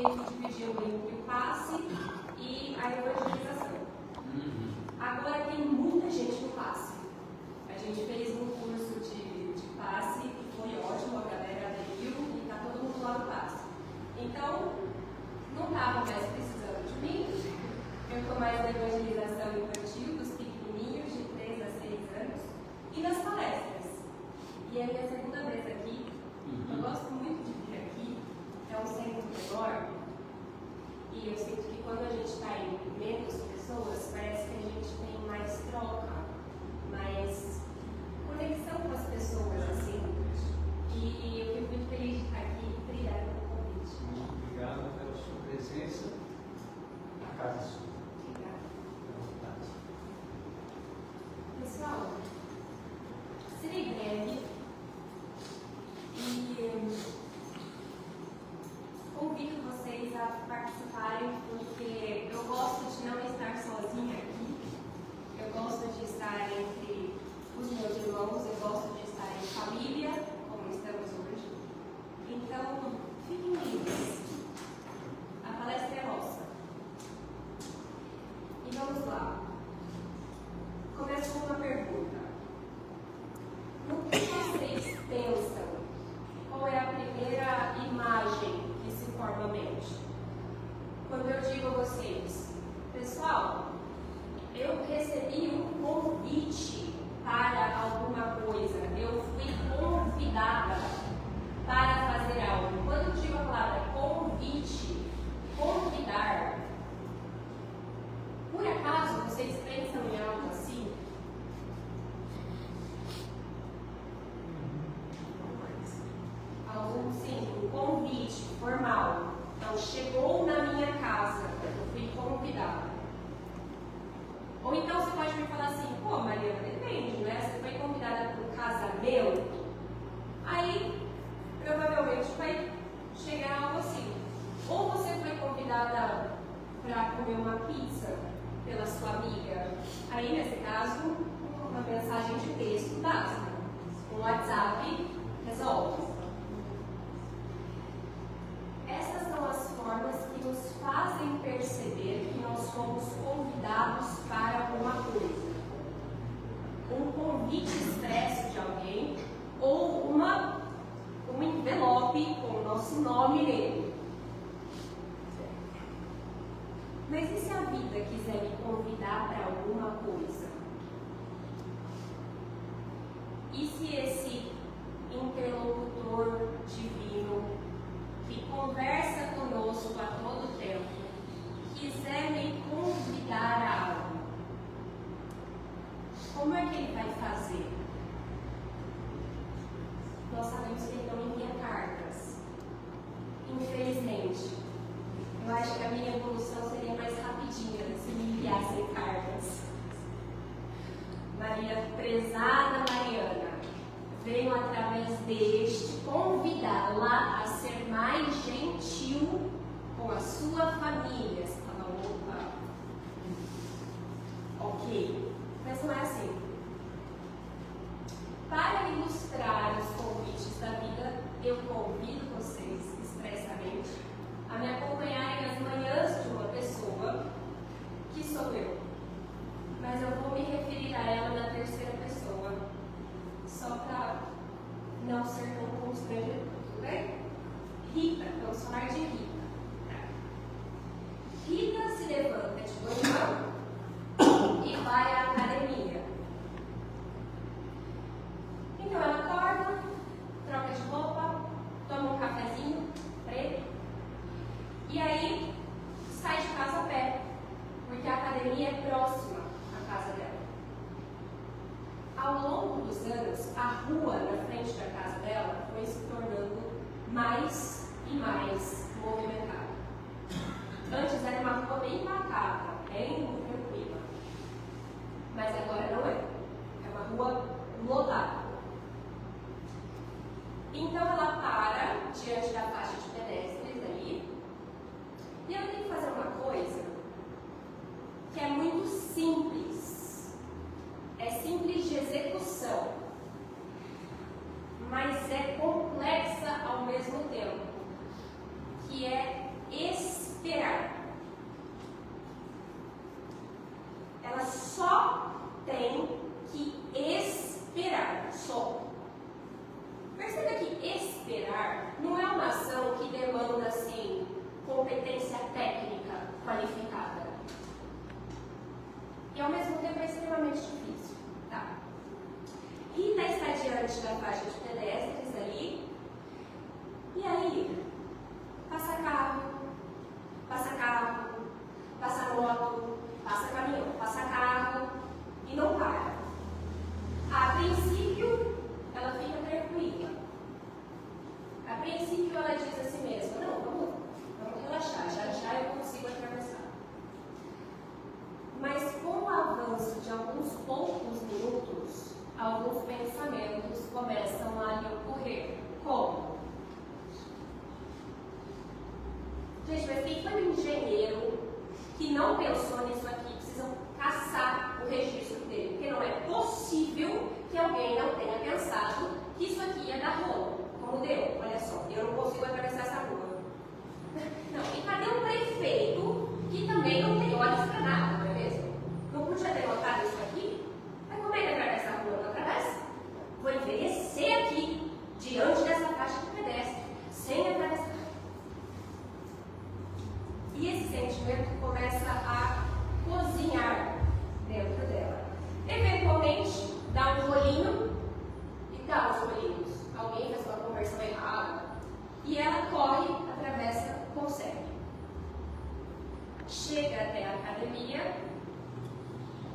gente dividiu entre o passe e a evangelização. Agora tem muita gente no passe. A gente fez um curso de passe que foi ótimo, a galera aderiu e está todo mundo lá no passe. Então, não estavam mais precisando de mim. Eu estou mais na evangelização infantil, dos pequenininhos, de 3 a 6 anos, e nas palestras. E é a minha segunda vez aqui. Eu gosto muito de vir aqui. É um centro menor. E eu sinto que quando a gente está em menos pessoas, parece que a gente tem mais troca, mais conexão com as pessoas, assim. E eu fico muito feliz de estar aqui. Obrigada pelo convite. Muito obrigado pela sua presença. A casa é sua. Obrigada. Pessoal, serei breve e convido vocês a participarem, porque eu gosto de não estar sozinha aqui. Eu gosto de estar entre os meus irmãos, eu gosto de estar em família, como estamos hoje. Então, fiquem livres. A palestra é nossa. E vamos lá. Começo com uma pergunta. No que vocês pensam? Qual é a primeira imagem que se forma a mente? Quando eu digo a vocês, pessoal, eu recebi um convite para alguma coisa, eu fui convidada para fazer algo. Quando eu digo a palavra convite, convidar, por acaso vocês pensam em algo assim? Algo sim, um convite formal. Então, chegou na minha casa, eu fui convidada. Ou então você pode me falar assim, pô, Mariana, depende, né? Você foi convidada para um casamento, aí provavelmente vai chegar algo assim. Ou você foi convidada para comer uma pizza pela sua amiga, aí nesse caso, uma mensagem de texto básica. Um WhatsApp resolve. Essas são as formas que nos fazem perceber que nós fomos convidados para alguma coisa. Um convite expresso de alguém ou um envelope com o nosso nome nele. Mas e se a vida quiser me convidar para alguma coisa? E se esse interlocutor divino que conversa conosco a todo tempo quiser me convidar a algo? Como é que ele vai fazer? Nós sabemos que ele não envia cartas. Infelizmente. Eu acho que a minha evolução seria mais rapidinha se me enviassem cartas. Maria, prezada Mariana, venho através deste convidá-la a ser mais gentil com a sua família. Você fala, opa, ok, mas não é assim. Para ilustrar os convites da vida, eu convido vocês expressamente a me acompanharem as manhãs de uma pessoa que sou eu. Mas eu vou me referir a ela na terceira pessoa, só para não ser tão constrangedor, tudo bem? Rita, vamos falar de Rita. Rita se levanta de manhã e vai à academia. Então ela acorda, troca de roupa, toma um cafezinho preto e aí sai de casa a pé, porque a academia é próxima à casa dela. Ao longo dos anos, a rua na frente da casa dela foi se tornando mais e mais movimentada. Antes era uma rua bem pacata, bem tranquila, mas agora não é. É uma rua lotada. Então ela para diante da faixa de pedestres ali e ela tem que fazer uma coisa que é muito simples. É simples de execução, mas é complexa ao mesmo tempo, que é diante da faixa de pedestres ali. E aí, passa carro, passa moto, passa caminhão, passa carro e não para. A princípio, ela fica tranquila. A princípio, ela diz a si mesma: não, vamos relaxar, já eu consigo atravessar. Mas com o avanço de alguns poucos minutos, alguns pensamentos começam a lhe ocorrer. Como? Gente, mas quem foi o engenheiro que não pensou nisso aqui? Precisam caçar o registro dele, porque não é possível que alguém não tenha pensado que isso aqui ia dar rolo, como deu. Olha só, eu não consigo atravessar essa rua. Não, e cadê o prefeito que também não tem olhos para nada, não é mesmo? Não podia ter notado isso aqui? Mas como é que atravessa a rua? Não atravessa? Vou envelhecer aqui, diante dessa faixa de pedestre, sem atravessar. E esse sentimento começa a cozinhar dentro dela. Eventualmente, dá um rolinho e dá os rolinhos. Alguém fez uma conversão errada e ela corre, atravessa, consegue. Chega até a academia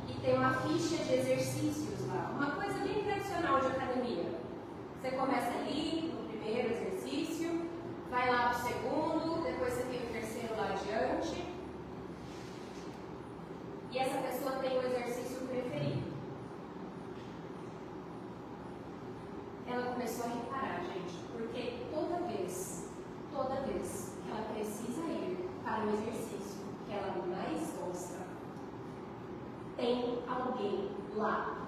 e tem uma ficha de exercícios lá. Uma coisa bem tradicional de academia. Você começa ali no primeiro exercício, vai lá para o segundo, depois você tem o terceiro lá adiante. E essa pessoa tem o exercício preferido. Ela começou a reparar, gente, porque toda vez que ela precisa ir para o exercício que ela mais gosta, tem alguém lá.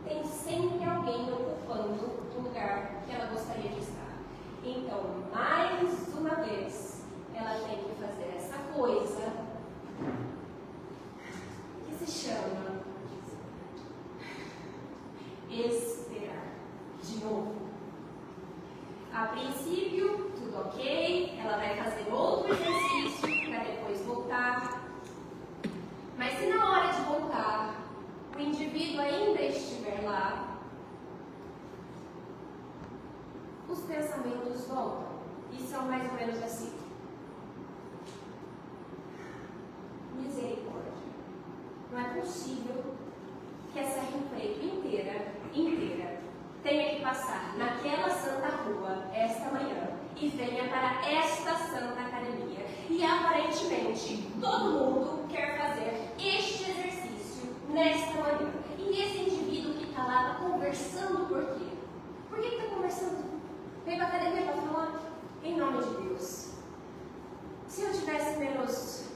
Tem sempre alguém ocupando o lugar que ela gostaria de estar. Então, mais uma vez, ela tem que fazer essa coisa que se chama esperar. De novo. A princípio, tudo ok, ela vai fazer outro exercício para depois voltar. Mas se na hora de voltar, o indivíduo ainda estiver lá, os pensamentos voltam e são mais ou menos assim: misericórdia, não é possível que essa Rio Preto inteira tenha que passar naquela santa rua esta manhã e venha para esta santa academia. E aparentemente todo mundo quer fazer este exercício nesta manhã. E esse indivíduo que está lá está conversando por quê? Por que está conversando? Veio para a academia para falar em nome de Deus. Se eu tivesse menos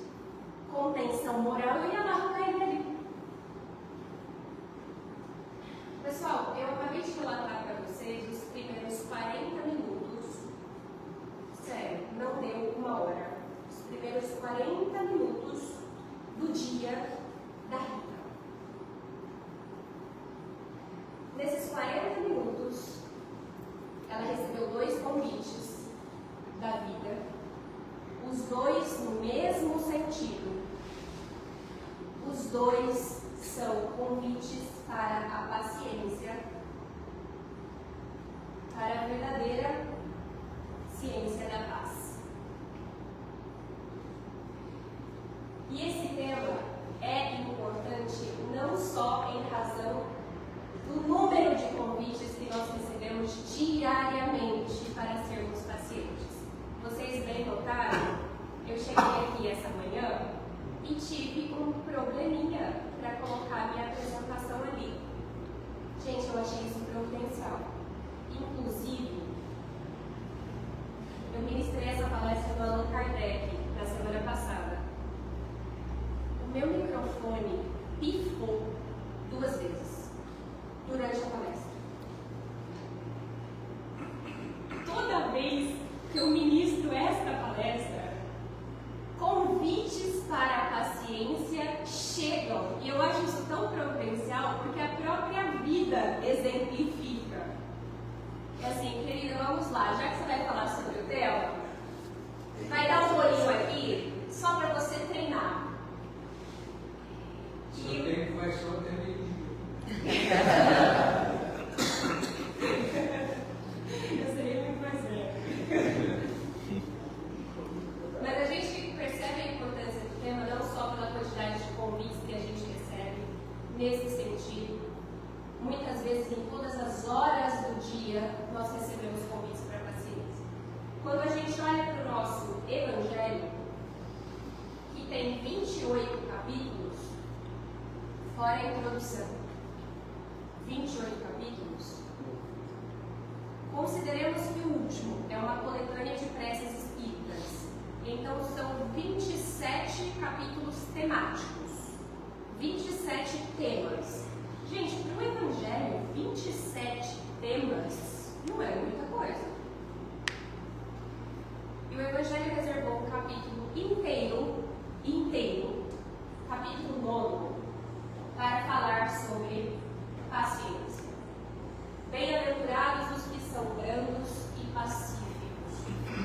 contenção moral, eu ia lá arrancar ele ali. Pessoal, eu acabei de relatar para vocês os primeiros 40 minutos. Sério, não deu uma hora. Os primeiros 40 minutos do dia da Rita. Nesses 40 minutos, ela recebeu 2 convites da vida, os 2 no mesmo sentido. Os 2 são convites para a paciência, para a verdadeira ciência da paz. E esse tema é importante não só em razão do número de convites que nós recebemos diariamente para sermos pacientes. Vocês bem notaram? Eu cheguei aqui essa manhã e tive um probleminha para colocar minha apresentação ali. Gente, eu achei isso providencial. Inclusive, tem 28 capítulos, fora a introdução. 28 capítulos. Consideremos que o último é uma coletânea de preces espíritas. Então são 27 capítulos temáticos. 27 temas. Gente, para o Evangelho, 27 temas não é muita coisa. E o Evangelho reservou um capítulo inteiro, capítulo 9, para falar sobre paciência. Bem-aventurados os que são brandos e pacíficos.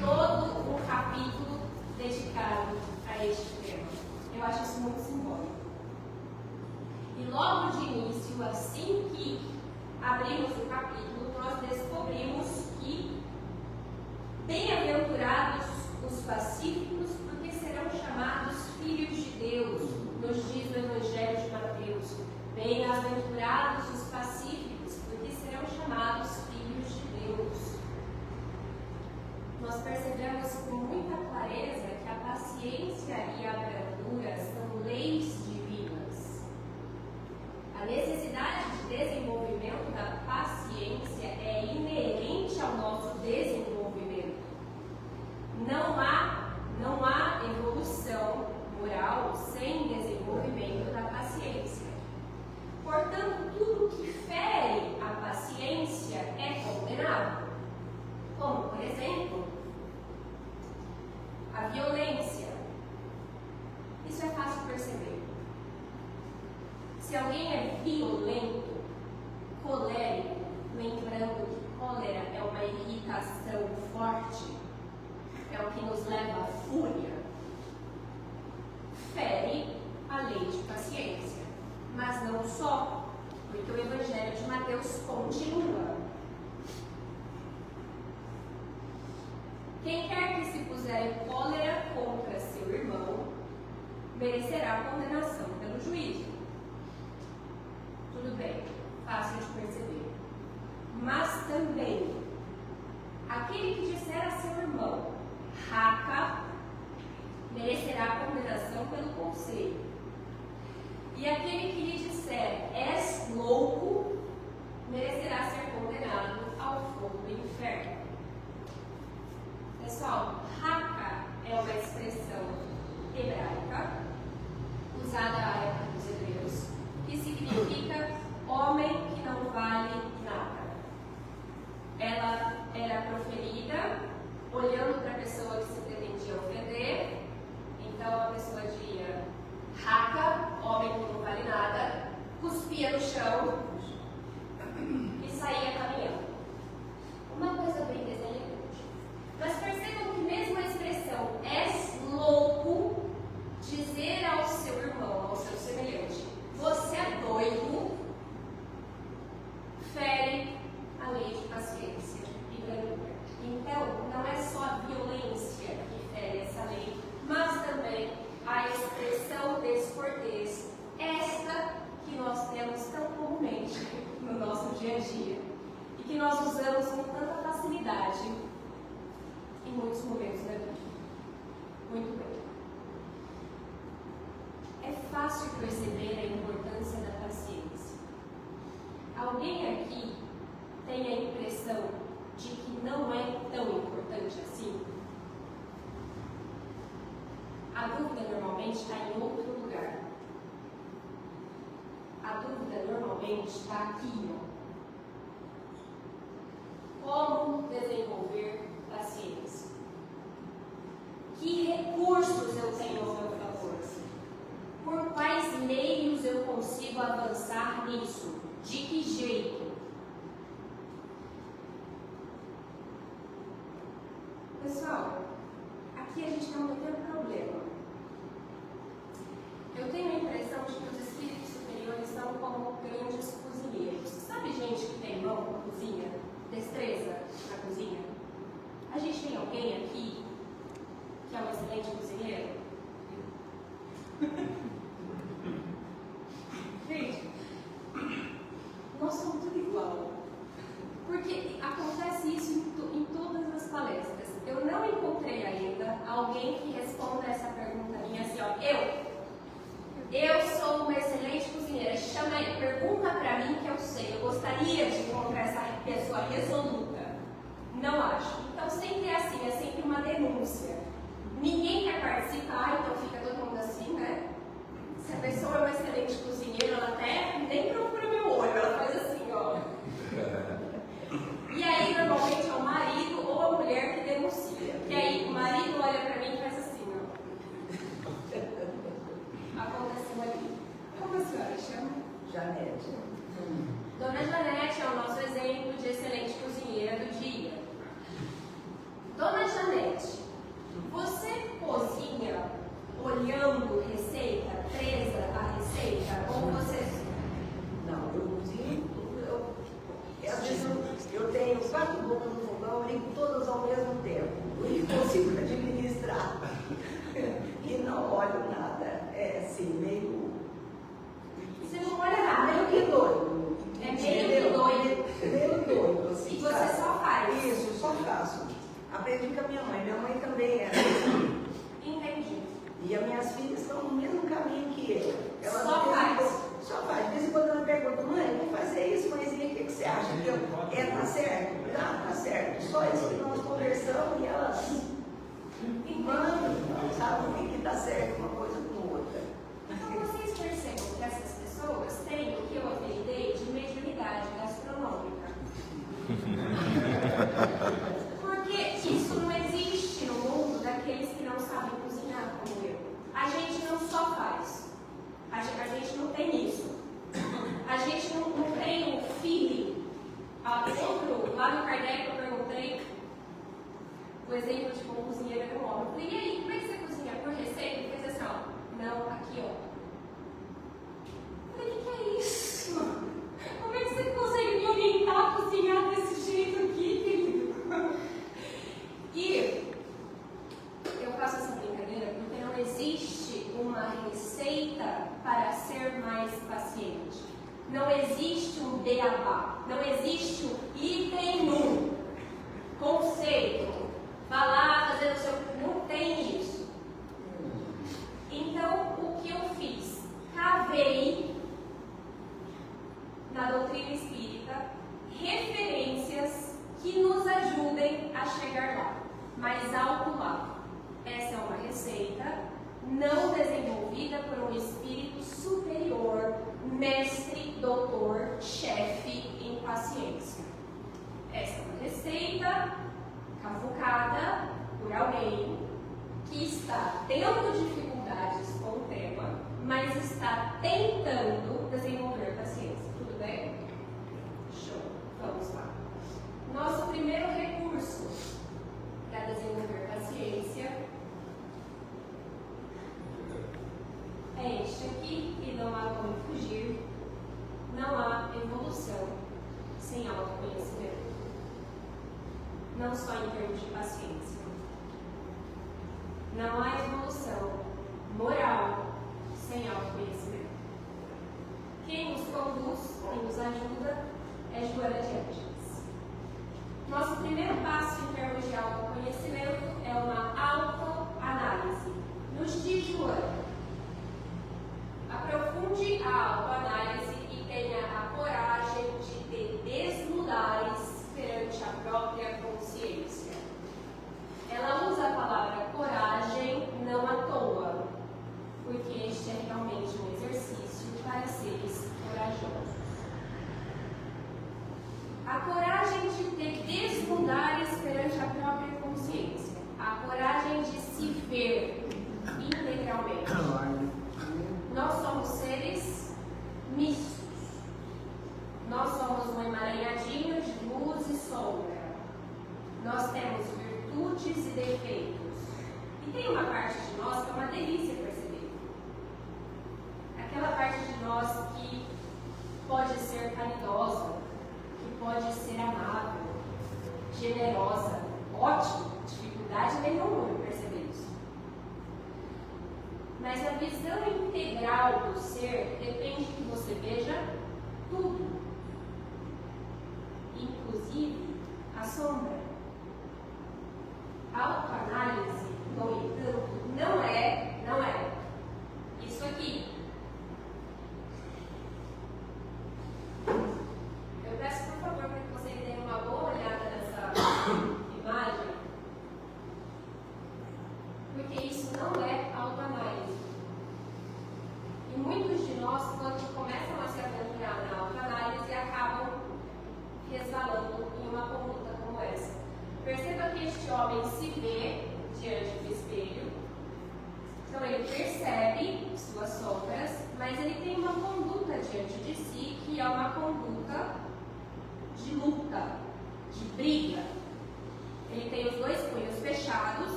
Todo um capítulo dedicado a este tema. Eu acho isso muito simbólico. E logo de início, assim que abrimos o capítulo, nós descobrimos que bem-aventurados os pacíficos, porque serão chamados filhos de Deus, nos diz o Evangelho de Mateus. Bem-aventurados os pacíficos, porque serão chamados filhos de Deus. Nós percebemos com muita clareza que a paciência e a brandura são leis divinas. A necessidade de desenvolvimento da paciência é inerente ao nosso desenvolvimento. Não há evolução moral sem desenvolvimento da paciência. Portanto, tudo que fere a paciência é condenável. Como, por exemplo, a violência. Isso é fácil perceber. Se alguém é violento, colérico, lembrando que cólera é uma irritação forte, é o que nos leva à fúria, fere a lei de paciência. Mas não só, porque o Evangelho de Mateus continua. Quem quer que se puser em cólera contra seu irmão, merecerá condenação pelo juízo. Tudo bem, fácil de perceber. Mas também, aquele que disser a seu irmão, raca, merecerá condenação pelo conselho. E aquele que lhe disser, és louco, merecerá ser condenado ao fogo do inferno. Pessoal, raca é uma expressão hebraica, usada à época dos hebreus, que significa homem que não vale nada. Ela era proferida olhando para a pessoa que se pretendia ofender. Então a pessoa dizia raca, homem que não vale nada, cuspia no chão e saía caminhando. Uma coisa bem deselegante. Mas percebam que mesmo a expressão és louco, dizer ao seu irmão, ao seu semelhante, você é doido, fere a lei de paciência e brandura. Então, não é só a violência que fere essa lei, mas também a expressão descortês, esta que nós temos tão comumente no nosso dia a dia e que nós usamos com tanta facilidade em muitos momentos da vida. Muito bem. É fácil perceber a importância da paciência. Alguém aqui tem a impressão de que não é tão importante assim? A dúvida normalmente está em outro lugar. A dúvida normalmente está aqui, ó. Como desenvolver paciência? Que recursos eu tenho ao meu favor? Por quais meios eu consigo avançar nisso? De que jeito? Pessoal, aqui a gente não tem um problema. Eu tenho a impressão de que os espíritos superiores são como grandes cozinheiros. Sabe gente que tem mão na cozinha? Destreza na cozinha? A gente tem alguém aqui que é um excelente cozinheiro? Gente, nós somos tudo igual. Porque acontece isso em todas as palestras. Eu não encontrei ainda alguém que responda essa pergunta minha assim, ó, eu pergunta para mim que eu sei. Eu gostaria de encontrar essa pessoa resoluta. Não acho. Então sempre é assim, é sempre uma denúncia. Ninguém quer participar, então fica todo mundo assim, né? Se a pessoa é uma excelente cozinheira, ela até nem procura meu olho, ela faz assim, ó. E aí, normalmente, é o marido ou a mulher que denuncia. E aí, o marido olha pra mim e faz assim, ó. Aconteceu ali. Como a senhora chama? Janete. Dona Janete é o nosso exemplo de excelente cozinheira do dia. Dona Janete, você cozinha olhando receita, presa a receita, ou você... Não, eu cozinho, às vezes eu tenho 4 bocas no fogão, eu ligo todas ao mesmo tempo e consigo administrar. E não olho nada, é assim, meio... Você não olha nada, meio que doido. É meio que doido. Meio doido, assim. E você só faz? Isso, só faço. Aprendi com a minha mãe também era. Entendi. E as minhas filhas estão no mesmo caminho que eu. Elas Só faz? Só faz. De vez em quando ela pergunta, mãe, vou fazer isso, mãezinha, o que você acha? Tá certo? Tá certo. Só isso que nós conversamos e elas mandam, sabe o que tá certo uma coisa com outra. Então vocês percebem que essas pessoas têm o que eu apelidei de mediunidade gastronômica. Porque isso não existe no mundo daqueles que não sabem cozinhar como eu. A gente não só faz. A gente não tem isso. A gente não tem o feeling. Lá no Kardec eu perguntei o exemplo de como cozinheiro era um homem. Eu falei, e aí, como é que você cozinha? Por receita? Ele fez assim, ó. Não, aqui, ó. Eu falei, o que é isso? Como é que você consegue me orientar a cozinhar desse jeito aqui, querido? E eu faço essa brincadeira porque não existe uma receita para ser mais paciente. Não existe um beabá. Não existe um item 1. Conceito. Vá lá fazer o seu... Não tem isso. Então, o que eu fiz? Cavei na doutrina espírita referências que nos ajudem a chegar lá, mais alto lá. Essa é uma receita não desenvolvida por um espírito superior, mestre, doutor, chefe em paciência. Essa é uma receita cavucada por alguém que está tendo dificuldades com o tema, mas está tentando desenvolver paciência. Tudo bem? Show. Vamos lá. Nosso primeiro recurso para desenvolver paciência é este aqui, e não há como fugir. Não há evolução sem autoconhecimento. Não só em termos de paciência. Não há evolução moral sem autoconhecimento. Quem nos conduz, quem nos ajuda, é Joana de Ângeles. Nosso primeiro passo em termos de autoconhecimento é uma autoanálise. Nos diz Joana, aprofunde a autoanálise e tenha a coragem de te desnudares perante a própria consciência. Ela usa a palavra coragem não à toa, porque este é realmente um exercício para seres corajosos. A coragem de te desnudares perante a própria consciência. A coragem de se ver integralmente. Nós somos seres mistos. Nós somos um emaranhadinho de luz e sombra. Nós temos virtudes e defeitos. E tem uma parte de nós que é uma delícia perceber. Aquela parte de nós que pode ser caridosa, que pode ser amável, generosa. Ótimo, dificuldade nenhuma em perceber isso. Mas a visão integral do ser depende que você veja tudo, inclusive a sombra. A autoanálise, no entanto, não é isso aqui.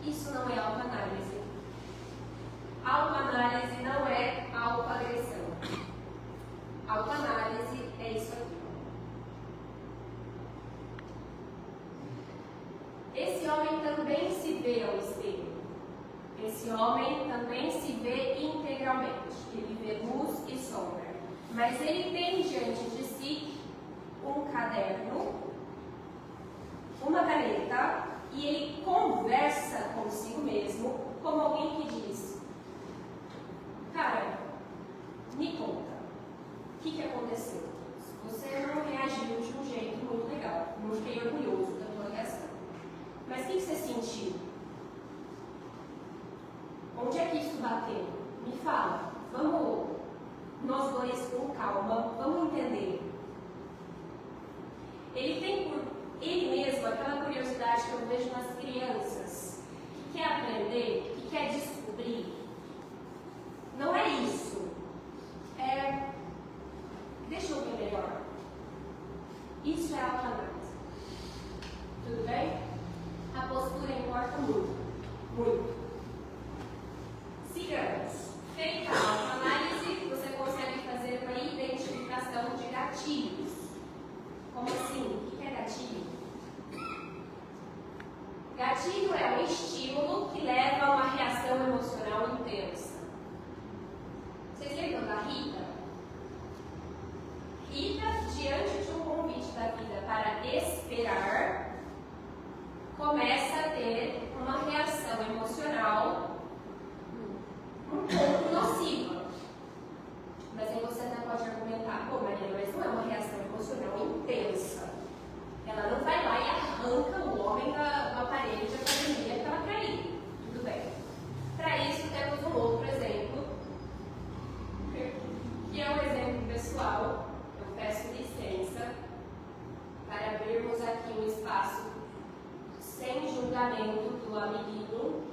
Isso não é autoanálise. Autoanálise não é autoagressão. Autoanálise é isso aqui. Esse homem também se vê ao espelho. Esse homem também se vê integralmente. Ele vê luz e sombra. Mas ele tem diante de si um caderno, uma caneta, e ele conversa consigo mesmo como alguém que diz: cara, me conta, o que aconteceu? Você não reagiu de um jeito muito legal, não fiquei orgulhoso da tua reação. Mas o que você sentiu? Onde é que isso bateu? Me fala, vamos, nós dois com calma, vamos entender. Ele tem por ele mesmo aquela curiosidade que eu vejo nas crianças, que quer aprender, que quer descobrir. Não é isso. Deixa eu ver melhor. Isso é autoanálise. Tudo bem? A postura importa muito. Muito. Sigamos. Feita a autoanálise, você consegue fazer uma identificação de gatilhos. Como assim? O que é gatilho? Gatilho é um estímulo que leva a uma reação emocional intensa. Vocês lembram da Rita? Rita, diante de um convite da vida para esperar, começa a ter uma reação emocional um pouco nociva. Mas aí você até pode argumentar: pô, Mariana, mas não é uma reação emocional intensa. Ela não vai lá e arranca o homem do aparelho de academia para ela cair. Tudo bem. Para isso, temos um outro exemplo, que é um exemplo pessoal. Eu peço licença para abrirmos aqui um espaço sem julgamento do amiguinho,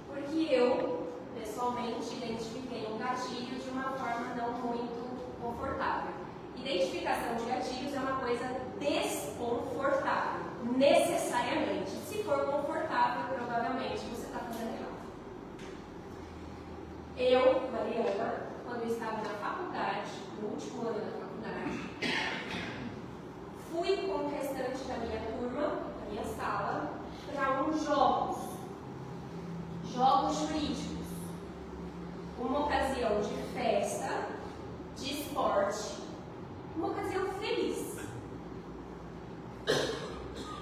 porque eu, pessoalmente, identifiquei um gatilho de uma forma não muito confortável. Identificação de gatilhos é uma coisa desconfortável, necessariamente. Se for confortável, provavelmente você está fazendo errado. Eu, Mariana, quando estava na faculdade, no último ano da faculdade, fui com o restante da minha turma, da minha sala, para uns jogos jurídicos. Uma ocasião de festa, de esporte, uma ocasião feliz.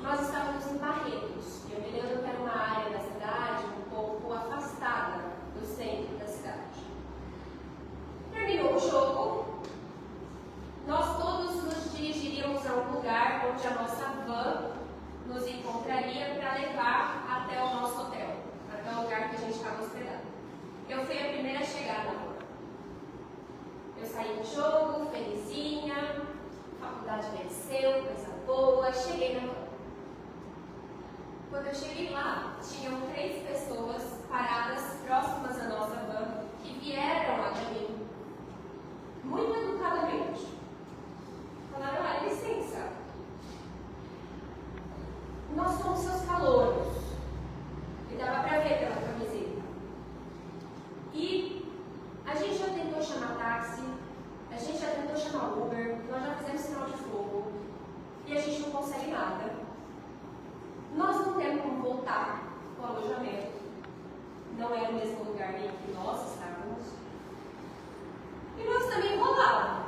Nós estávamos em Barretos. Eu me lembro que era uma área da cidade um pouco afastada do centro da cidade. Terminou o jogo, nós todos nos dirigiríamos a um lugar onde a nossa van nos encontraria para levar até o nosso hotel, até o lugar que a gente estava hospedado. Eu fui a primeira a chegar na van. Eu saí do jogo, felizinha, a faculdade venceu, coisa boa, cheguei na van. Quando eu cheguei lá, tinham 3 pessoas paradas próximas à nossa van que vieram até mim, muito educadamente. Falaram: olha, licença, nós somos seus calouros. E dava para ver pela camiseta. E a gente já tentou chamar táxi, a gente já tentou chamar Uber, nós já fizemos sinal de fogo e a gente não consegue nada. Nós não temos como voltar para o alojamento. Não é o mesmo lugar em que nós estávamos. E nós também enrolávamos.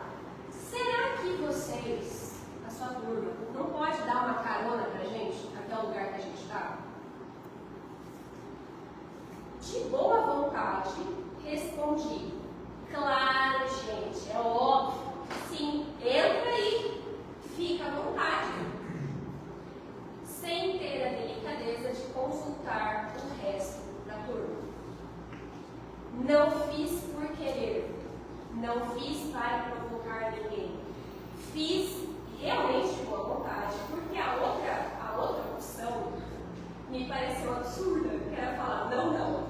Será que vocês, a sua turma, não pode dar uma carona para a gente até o lugar que a gente está? De boa vontade, respondi: claro, gente, é óbvio. Sim, entra aí, fica à vontade. Sem ter a delicadeza de consultar o resto da turma. Não fiz por querer, não fiz para provocar ninguém. Fiz realmente de boa vontade, porque a outra opção me pareceu absurda, que era falar: não,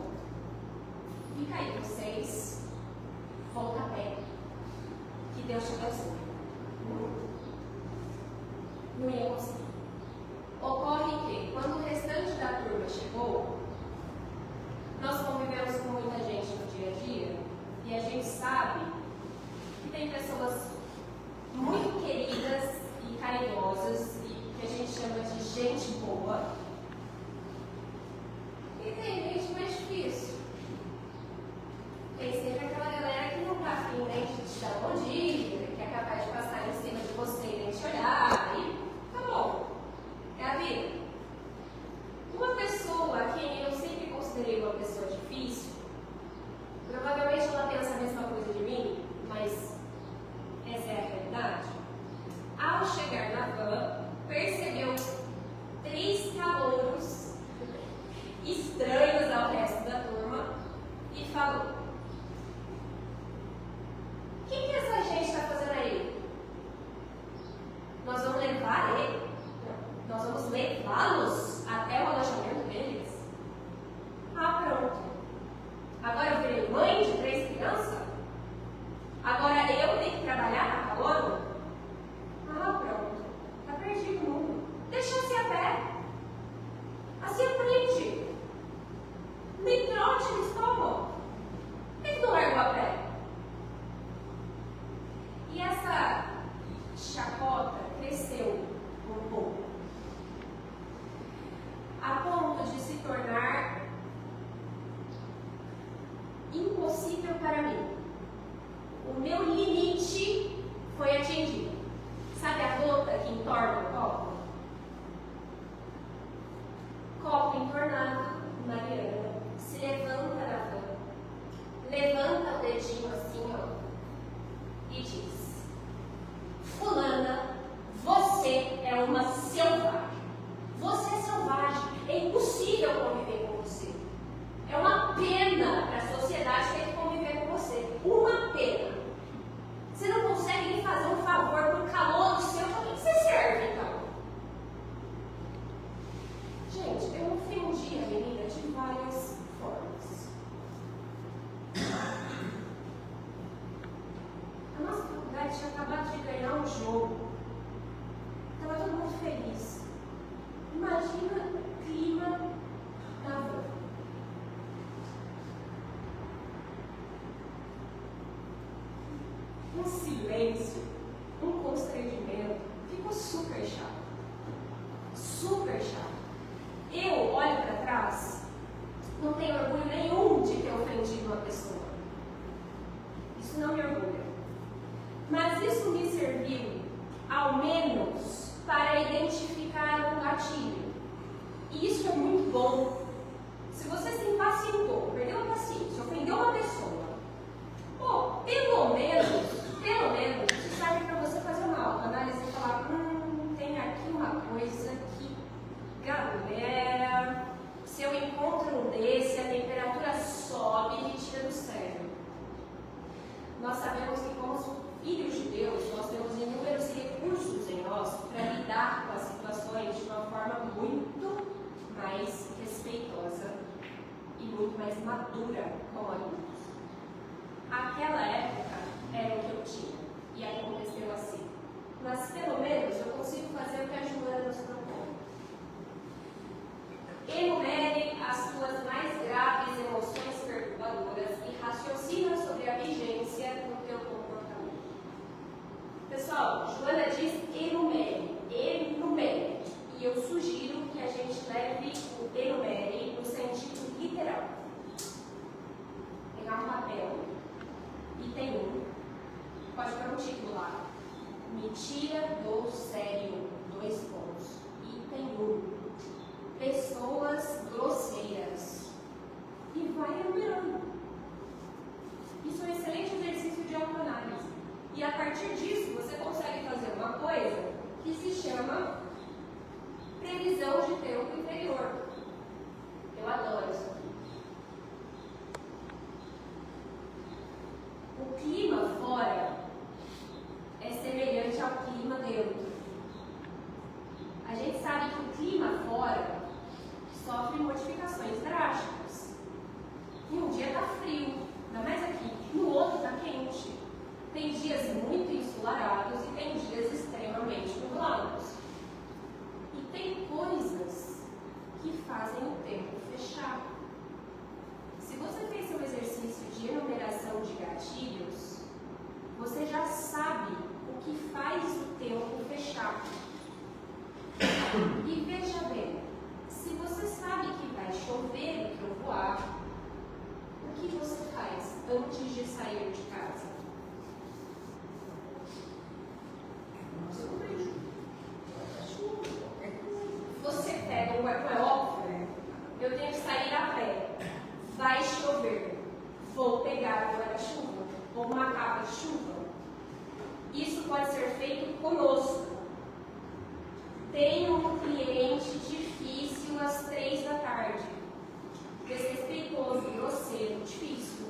fica aí vocês, volta a pé, que Deus te abençoe. Não ia conseguir. Ocorre que, quando o restante da turma chegou E tem gente mais difícil. Tem sempre aquela galera que não está afim nem de te dar bom dia, que é capaz de passar em cima de você e nem te olhar. E tá bom. É a vida. Uma pessoa a quem eu sempre considerei uma pessoa difícil, provavelmente ela pensa a mesma coisa de mim, mas essa é a realidade. Ao chegar na van, percebeu 3 calouros estranhos ao resto da turma e falou: o que essa gente está fazendo aí? Nós vamos levar ele? Nós vamos levá-los até o alojamento deles? Ah, pronto. Agora eu virei mãe de 3 crianças? Agora eu tenho que trabalhar na calor? Ah, pronto. Tá perdido o mundo. Deixa eu ser a pé. Assim aprende. Nem trote eles tomam. Por que não largou a pé? E essa chacota cresceu um pouco, a ponto de se tornar impossível para mim. O meu limite foi atingido. Sabe a gota que entorna o copo? Copo entornado, Mariana se levanta na van, levanta o dedinho assim, ó, e diz: fulana, você é uma selvagem. Você é selvagem. É impossível conviver com você. É uma pena para a sociedade ter que conviver com você. Uma pena. Você não consegue nem fazer um favor por calor do seu. Para que você serve, então? Gente, eu ofendi a menina de várias formas. A nossa faculdade tinha acabado de ganhar um jogo. Estava todo mundo feliz. Imagina o clima da van. Um silêncio, um constrangimento. Ficou super chato. Super chato. Eu olho para trás, não tenho orgulho nenhum de ter ofendido uma pessoa. Isso não me orgulha. Mas isso me serviu, ao menos, para identificar um gatilho. E isso é muito bom. Se você se impacientou, perdeu a paciência, ofendeu uma pessoa, pô, pelo menos, isso serve para você fazer uma autoanálise e falar: tem aqui uma coisa que, galera, se eu encontro um desse, a temperatura sobe e me tira do sério. Nós sabemos que, como filhos de Deus, nós temos inúmeros recursos em nós para lidar com as situações de uma forma muito mais respeitosa e muito mais madura como adultos. Aquela época era o que eu tinha e aconteceu assim. Mas pelo menos eu consigo fazer o que a Joana nos propõe. Enumere as suas mais graves emoções perturbadoras e raciocina sobre a vigência do teu comportamento. Pessoal, Joana diz enumere. E eu sugiro que a gente leve o enumere no sentido literal. Pegar um papel e tem pode pôr um título lá: me tira do sério, 2 pontos. Item 1, pessoas grosseiras. E vai enumerando. Isso é um excelente exercício de autoanálise. E a partir disso, você consegue fazer uma coisa que se chama previsão de tempo inferior. Eu adoro isso aqui. O clima fora é semelhante ao clima dentro. A gente sabe que o clima fora sofre modificações drásticas. E um dia está frio, ainda mais aqui. No outro está quente. Tem dias muito ensolarados e tem dias extremamente nublados. E tem coisas que fazem o tempo fechar. Se você fez seu exercício de enumeração de gatilhos, você já sabe o que faz o tempo fechar. E veja bem, se você sabe que vai chover e eu tenho que sair a pé. Vai chover. Vou pegar o guarda-chuva ou uma capa de chuva. Isso pode ser feito conosco. Tenho um cliente difícil às 3 da tarde. Desrespeitoso, grosseiro, difícil.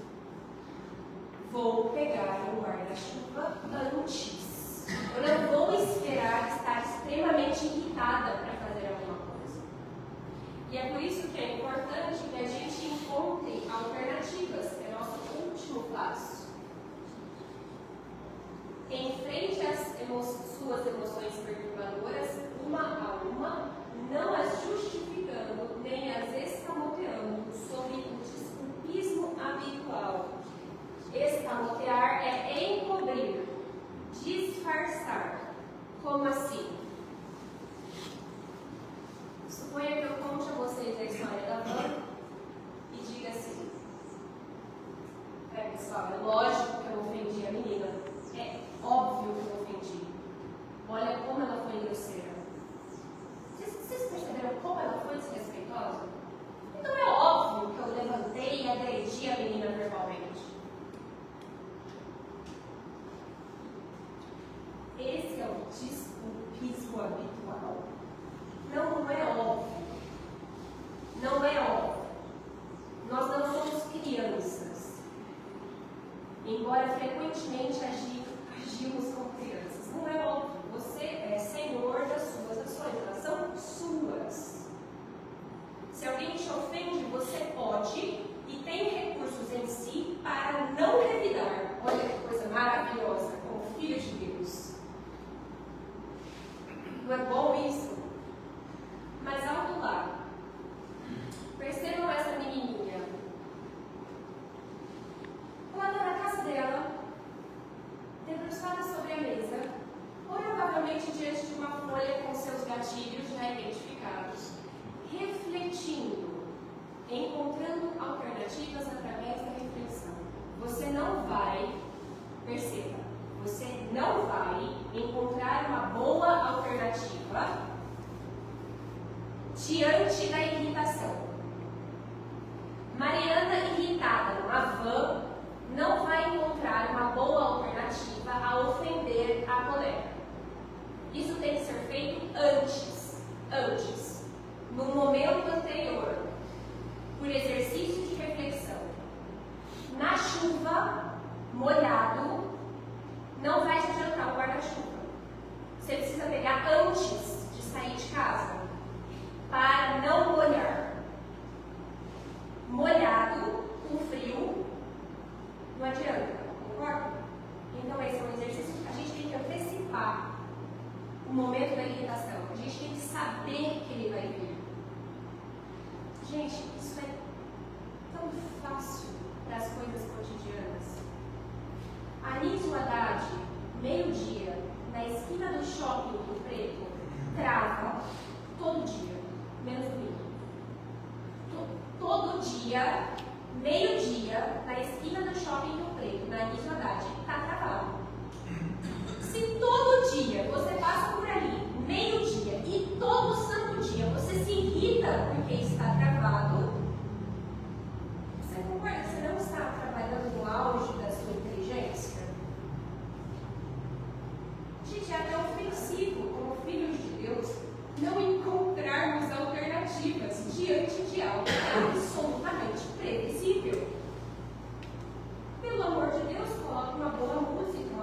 Vou pegar o guarda-chuva antes. Eu não vou esperar estar extremamente irritada para fazer alguma coisa. E é por isso que é importante que a gente encontre alternativas, que é o nosso último passo. Enfrente suas emoções perturbadoras, uma a uma, não as justificando nem as escamoteando sob o desculpismo habitual. Escamotear é encobrir, disfarçar. Como assim? Suponha que eu conte a vocês a história da van e diga assim: pessoal, é lógico que eu ofendi a menina. É óbvio que eu ofendi. Olha como ela foi grosseira. Vocês perceberam como ela foi desrespeitosa? Então é óbvio que eu levantei e agredi a menina verbalmente. Esse é o desculpismo habitual. Não é óbvio. Não é óbvio. Nós não somos crianças. Embora frequentemente agimos como crianças. Não é óbvio. Você é senhor das suas ações. Elas são suas. Se alguém te ofende, você pode e tem recursos em si para não revidar. Olha que coisa maravilhosa, como filho de Deus. Não é bom isso? Mas alto lá. Percebam essa menininha. Ela está na casa dela, debruçada sobre a mesa, provavelmente diante de uma folha com seus gatilhos já identificados, refletindo, encontrando alternativas através da reflexão. Você não vai, perceba, você não vai encontrar uma boa alternativa diante da irritação. Mariana irritada numa van não vai encontrar uma boa alternativa a ofender a colega. Isso tem que ser feito antes, no momento anterior, por exercício de reflexão. Na chuva, molhado, não vai te adiantar o guarda-chuva. Você precisa pegar antes de sair de casa, para não molhar. Molhado, com frio, não adianta, concorda? Então esse é um exercício que a gente tem que antecipar o momento da irritação. A gente tem que saber que ele vai vir. Gente, isso é tão fácil para as coisas cotidianas. Anísio Haddad, meio-dia, na esquina do shopping Rio Preto, trava todo dia, menos domingo. Todo dia, meio-dia, na esquina do shopping Rio Preto, na Anísio Haddad, está travado. Se todo dia você passa por ali, meio-dia, e todo santo dia você se irrita porque está travado, você concorda que você não está trabalhando no auge da sua inteligência? Gente, é até ofensivo, como filhos de Deus, não encontrarmos alternativas diante de algo absolutamente previsível. Pelo amor de Deus, coloque uma boa música,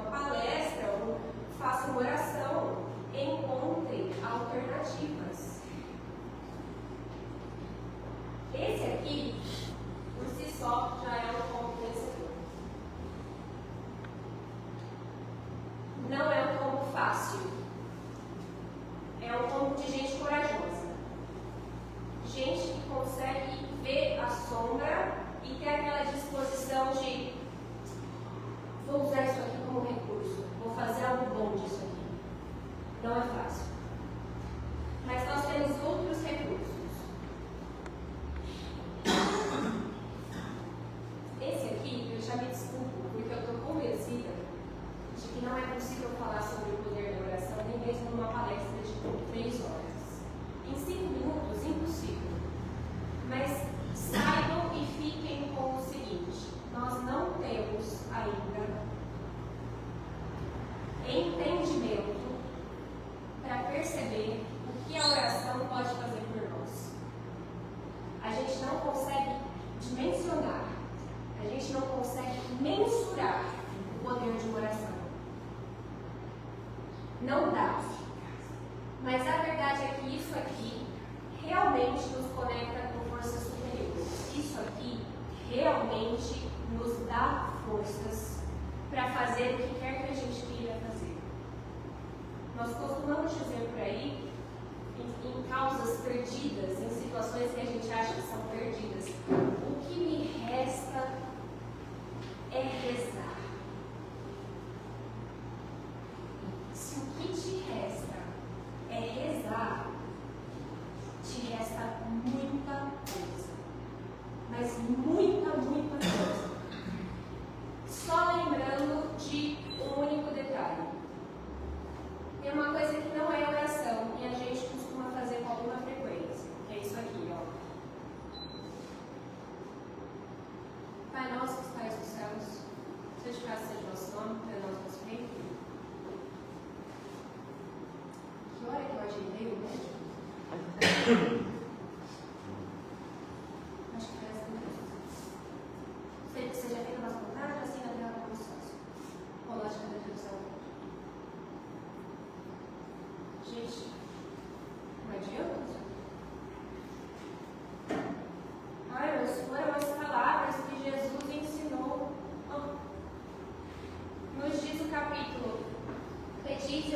não consegue dimensionar, a gente não consegue mensurar o poder de uma oração. Não dá. Mas a verdade é que isso aqui realmente nos conecta com forças superiores. Isso aqui realmente nos dá forças para fazer o que quer que a gente queira fazer. Nós costumamos dizer por aí, em causas perdidas, em situações que a gente acha que são perdidas, o que me resta é rezar. Se o que te resta é rezar, te resta muita coisa. Mas muita coisa. Só lembrando de um único detalhe. Tem uma coisa que não é oração e a gente costuma fazer com alguma frequência, que é isso aqui, ó. Pai nosso que estás nos céus, santificado seja o nosso nome, venha o nosso reino. Que hora que eu agendei o médico? Acho que foi essa mesmo. Seja feita a nossa vontade, assim na terra como no céu. Rolagem da Deus. Gente, não adianta? Ai, mas foram as palavras que Jesus ensinou. Nos diz o capítulo: pedis e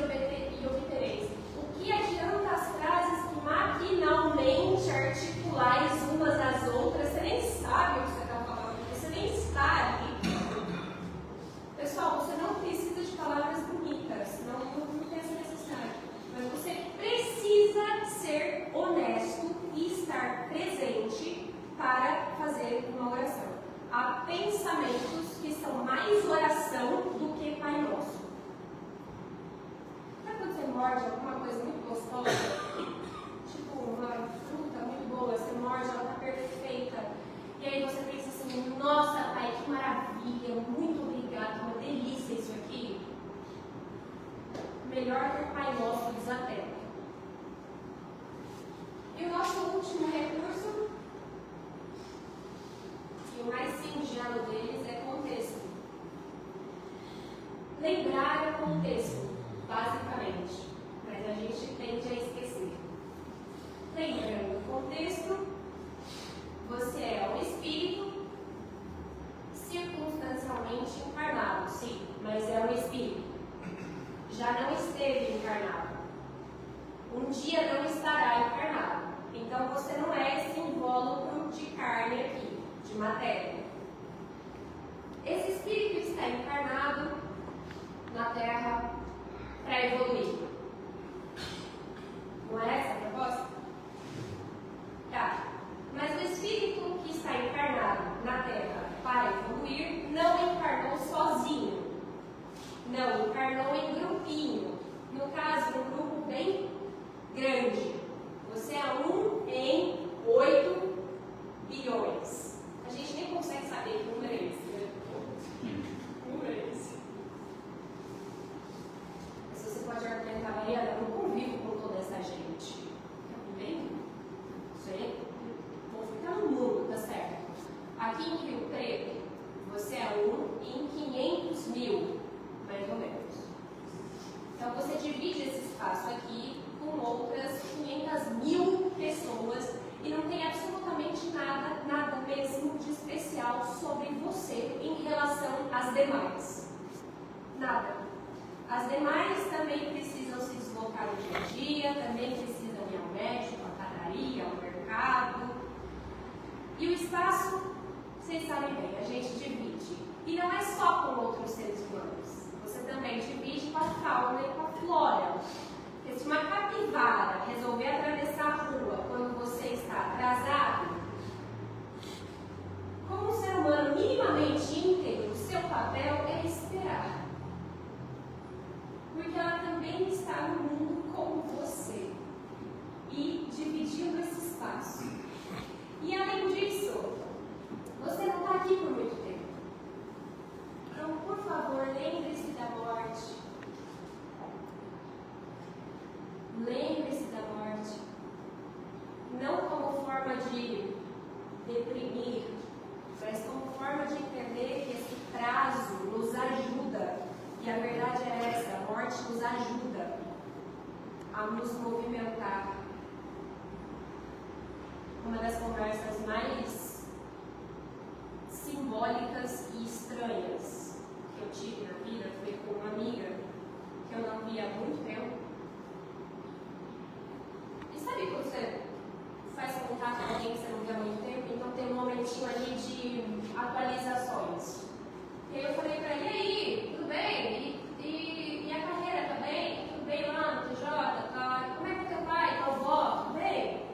obtereis. O que adianta as frases que maquinalmente articulais umas às outras? Você nem sabe o que você está falando, porque você nem está ali. Pessoal, você não precisa de palavras bonitas, não tem essa necessidade. Mas você precisa ser honesto e estar presente para fazer uma oração. Há pensamentos que são mais oração do que Pai Nosso. Sabe quando você morde alguma coisa muito gostosa? Tipo uma fruta muito boa, você morde, ela está perfeita. E aí você pensa assim, nossa Pai, que maravilha, muito obrigado, uma delícia isso aqui. Melhor que o Pai Nosso desatento. E o nosso último recurso, e o mais singelo deles, é contexto. Lembrar o contexto, basicamente, mas a gente tende a esquecer. Lembrando o contexto, você é um espírito circunstancialmente encarnado, sim, mas é um espírito. Já não esteve encarnado. Um dia não estará encarnado. Então você não é esse invólucro de carne aqui, de matéria. Esse espírito está encarnado na Terra para evoluir. Não é essa a proposta? Tá. Mas o espírito que está encarnado na Terra para evoluir não encarnou sozinho. Não, encarnou em grupinho. No caso, um grupo bem grande. Você é 1 em 8 bilhões. A gente nem consegue saber que número é esse, né? Que número é esse? Mas você pode argumentar, Mariana, eu não convivo com toda essa gente. Tá vendo? Isso aí? Vou ficar no mundo, tá certo? Aqui em Rio Preto, você é 1 em 500 mil. Mais ou menos. Então você divide esse espaço aqui com outras 500 mil pessoas e não tem absolutamente nada mesmo de especial sobre você em relação às demais. Nada. As demais também precisam se deslocar no dia a dia, também precisam ir ao médico, à padaria, ao mercado. E o espaço, vocês sabem bem, a gente divide. E não é só com outros seres humanos. Você também divide com a fauna e com a flora. Porque se uma capivara resolver atravessar a rua quando você está atrasado, como um ser humano minimamente íntegro, o seu papel é esperar. Porque ela também está no mundo como você. E dividindo esse espaço. E além disso, você não está aqui por muito tempo. Então, por favor, lembre-se da morte. Lembre-se da morte. Não como forma de deprimir, mas como forma de entender que esse prazo nos ajuda. E a verdade é essa: a morte nos ajuda a nos movimentar. Uma das conversas mais simbólicas e estranhas que eu tive na vida foi com uma amiga que eu não via há muito tempo. E sabe quando você faz contato com alguém que você não vê há muito tempo? Então tem um momentinho ali de atualizações. E aí eu falei pra ele: e aí, tudo bem? E a carreira, tá bem? Tudo bem lá no TJ? Tá? Como é que é teu pai, tua avó? Tudo bem?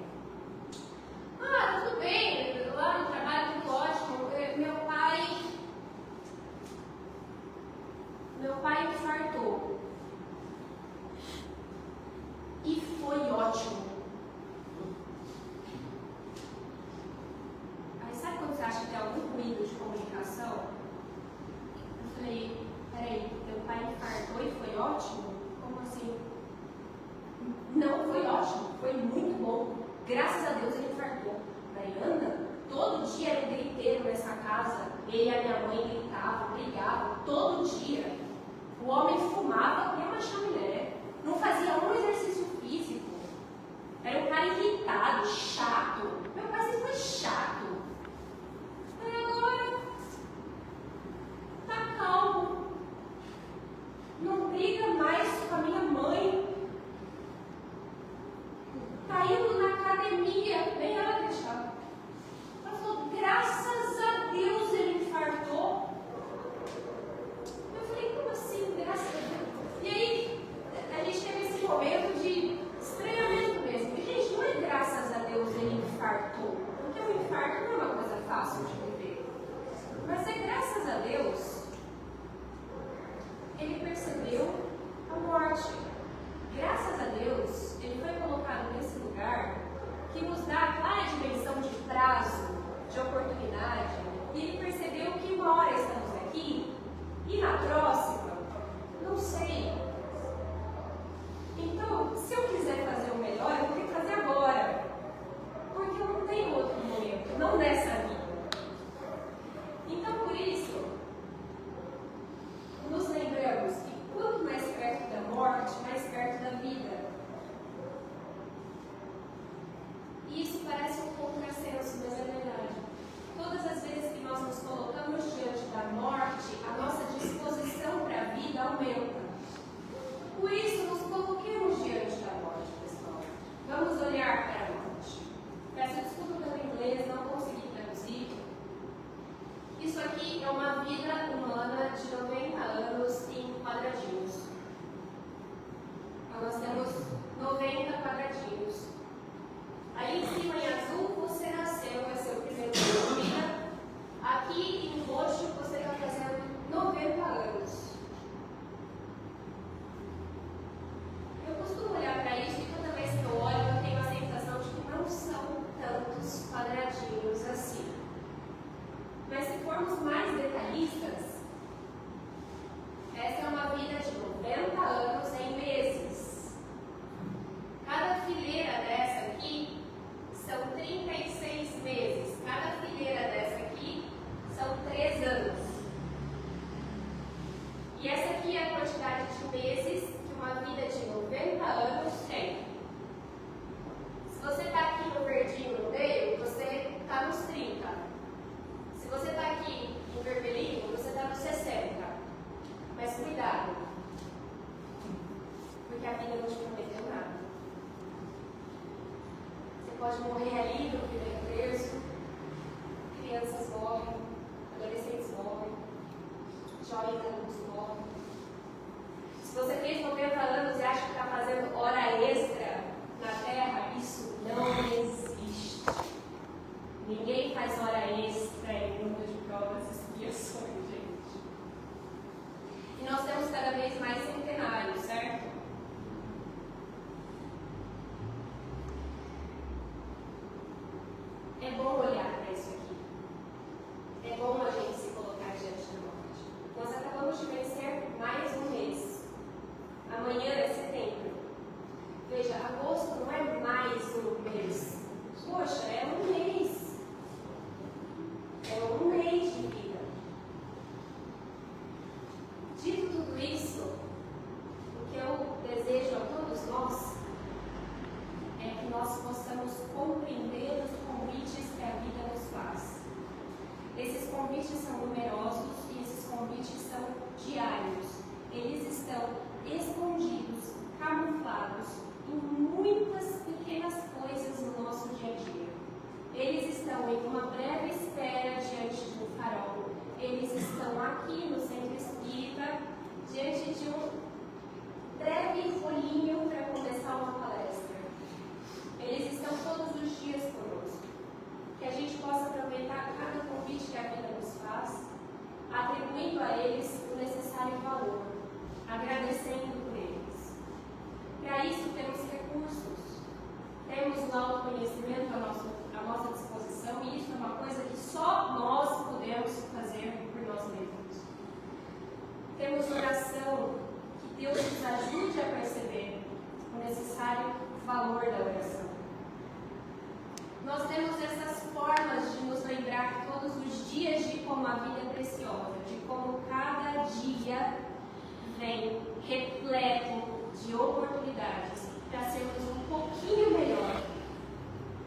Ah, tá tudo bem. Lá no trabalho, tudo ótimo. Meu pai infartou. E foi ótimo. Aí sabe quando você acha que tem algum ruído de comunicação? Eu falei: peraí, teu pai infartou e foi ótimo? Como assim? Não foi ótimo, foi muito bom. Graças a Deus ele infartou. Daí anda, todo dia era um griteiro nessa casa. Ele e a minha mãe gritavam, brigavam, todo dia. O homem fumava como uma chaminé. Não fazia um exercício físico. Era um cara irritado, chato. Meu pai sempre foi chato. Mas agora tá calmo. Não briga mais com a minha mãe. Tá indo na academia. Nem ela deixava. Ela falou: graças a Deus ele infartou. Eu falei: como assim? Graças a Deus. E aí a gente teve esse momento de estranhamento mesmo. E, gente, não é graças a Deus ele infartou. Porque o infarto não é uma coisa fácil de viver. Mas é graças a Deus ele percebeu a morte. Graças a Deus ele foi colocado nesse lugar que nos dá a clara dimensão de prazo, de oportunidade. E ele percebeu que uma hora estamos aqui e na próxima, não sei. Então, se eu quiser fazer o melhor, eu vou ter que fazer agora. Porque eu não tenho outro momento, não nessa vida. Então, por isso, nos lembramos que quanto mais perto da morte, mais perto da vida. E isso parece um contrassenso, mas é verdade. Todas as vezes que nós nos colocamos diante da morte, a nossa disposição para a vida aumenta. Por isso, nos coloquemos diante da morte, pessoal. Vamos olhar para a morte. Peço desculpa pelo inglês, não consegui traduzir. Isso aqui é uma vida humana de 90 anos em quadradinhos. Então, nós temos 90 quadradinhos. Aí em cima em azul você nasceu, vai ser o primeiro ano de vida. Aqui em roxo você está fazendo 90 anos. Eu costumo olhar para isso e toda vez que eu olho eu tenho a sensação de que não são tantos quadradinhos assim. Mas se formos mais detalhistas, essa é uma vida de 90 anos em meses. Cada fileira dessa aqui são 36 meses. Cada fileira dessa aqui são 3 anos. E essa aqui é a quantidade de meses que uma vida de 90 anos tem. Se você está aqui no verdinho no meio, você está nos 30. Se você está aqui em vermelhinho, você está nos 60. Mas cuidado, porque a vida não te prometeu nada. Você pode morrer ali no primeiro terço, crianças morrem, adolescentes morrem, jovens adultos morrem. Se você fez 90 anos e acha que está fazendo hora extra na Terra, isso não existe. Ninguém faz hora extra em mundo de provas e expiações, gente. E nós temos cada vez mais centenários, certo? É bom olhar para isso aqui. É bom a gente se colocar diante da morte. Nós acabamos de vencer mais um mês. Amanhã é setembro. Veja, agosto não é mais um mês. Poxa, é um mês. devolvendo a eles o necessário valor, agradecendo por eles. Para isso temos recursos, temos o autoconhecimento à nossa disposição, e isso é uma coisa que só nós podemos fazer por nós mesmos. Temos oração, que Deus nos ajude a perceber o necessário valor da oração. Nós temos essas formas de nos lembrar todos os dias de como a vida é preciosa, de como cada dia vem repleto de oportunidades para sermos um pouquinho melhor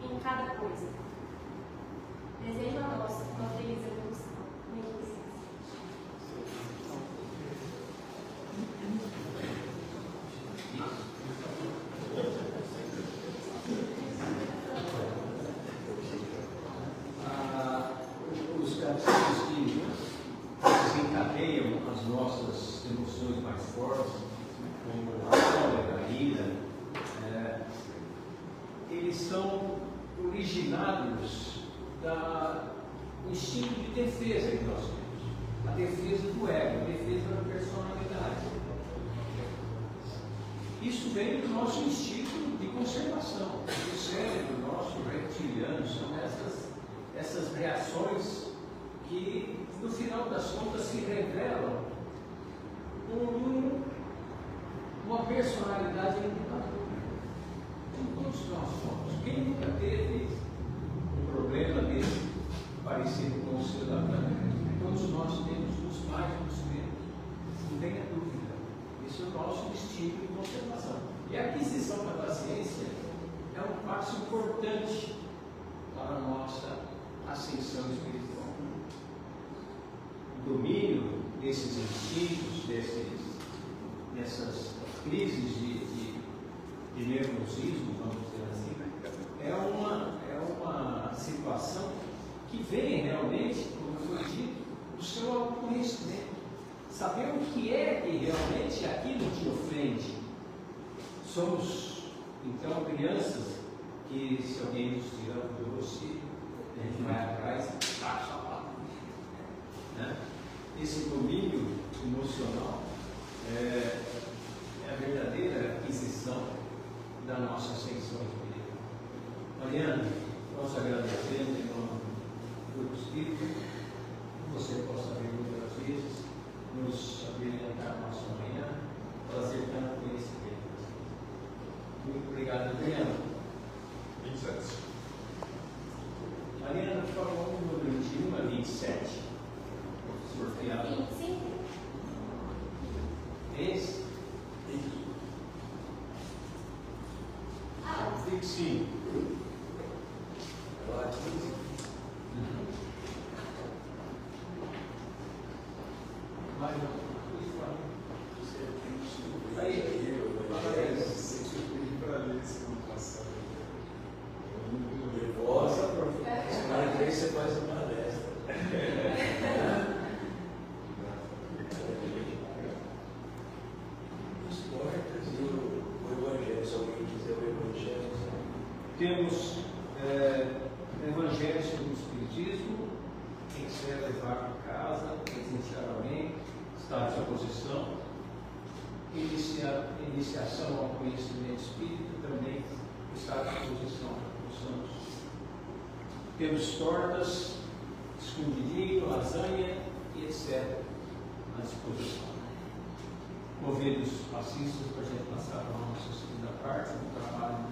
em cada coisa. Desejo a nós uma feliz evolução. Os casos que desencadeiam as nossas emoções mais fortes, como a cólera, a ira, eles são originados do instinto de defesa que nós temos, a defesa do ego, a defesa da personalidade. Isso vem do nosso instinto de conservação, do cérebro nosso reptiliano. São essas reações que, no final das contas, se revelam como uma personalidade limitadora. Todos nós somos. Quem nunca teve um problema desse parecido com o seu da vida? Todos nós temos os mais e os menos. Não tenha dúvida. Isso é o nosso instinto de conservação. E a aquisição da paciência é um passo importante para a nossa ascensão espiritual. O domínio desses instintos, dessas crises de nervosismo, vamos dizer assim, é uma situação que vem realmente, como foi dito, do seu autoconhecimento. Saber o que é que realmente aquilo te ofende. Somos, então, crianças que, se alguém nos tira do doce, a gente vai atrás e passa a palavra. Né? Esse domínio emocional é a verdadeira aquisição da nossa ascensão espiritual. Mariana, nós agradecemos em nome do Espírito que você possa vir outras vezes nos abrilhantar a nossa manhã, trazer tanto conhecimento. Muito obrigado, Adriana. 27. Mariana, por favor, o número de 1 a 27. Sorteado. 25. Esse? 25. Agora 15. Mais um. Você faz uma palestra. As portas e o Evangelho, se alguém quiser o Evangelho. Temos Evangelho sobre o Espiritismo. Quem quiser levar para casa, presentear alguém, está à disposição. Iniciação ao conhecimento espírita também está à disposição. Temos tortas, escondidinho, lasanha e etc. à disposição. Convido os passistas para a gente passar para a nossa segunda parte do trabalho.